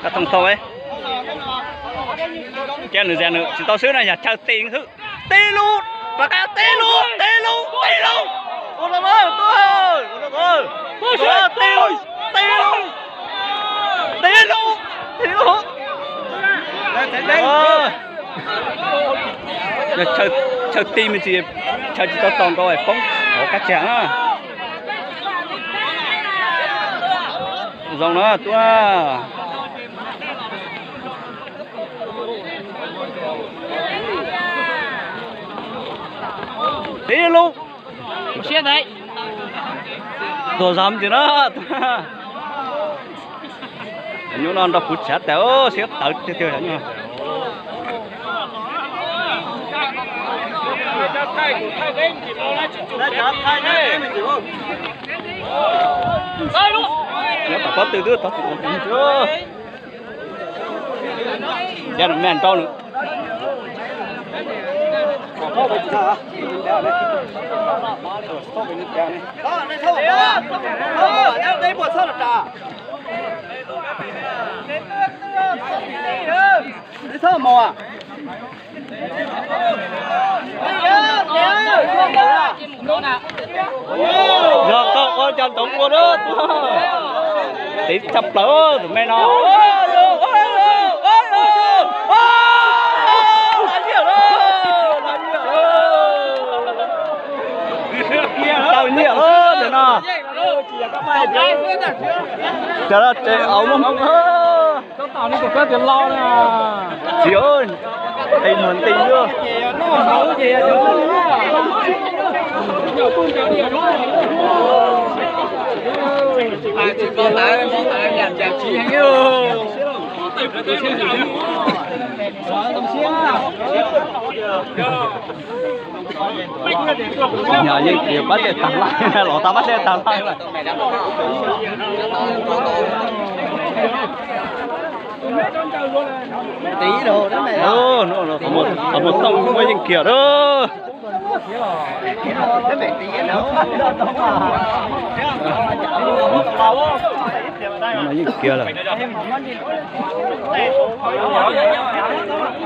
Cắt thông thầu ấy. Chen nữa, chỉ tao xứ này nhà chơi tiền thứ. Tê luôn, và cả tê luôn. Ôi trời ơi, tôi tê luôn. Chơi tim mình chỉ chơi chỉ tao toàn coi phóng có cắt chén á. Dòng nó tua. Đi luôn. Xe đấy. Đồ dám chứ nó. Nhớ non đọc phút chết téo xếp tới tiêu nhá. Nó có từ từ tao chưa. Giờ mèn to nữa. Đi sao mò à? Giờ con chân tổng của đó. Tí chập lỡ tụi mày nó. Tao nhiều hơn rồi nè. Chờ đó, chạy ống không ơ. Tao tạo nên một tiền lo nè. Chị ơi, tình muốn tình chưa? Nó nấu gì à? Nhiều tuôn kéo nhiều đúng không? Chỉ có lại nhàn nhàn chỉ hay yêu. Nhờ như kiểu bắt để tặng lại, lỗ ta bắt để tặng lại. Tí đồ đó mày. Nó có một tông mới những kiểu đó. Cái mẹ tí nữa. Nó những kiểu là.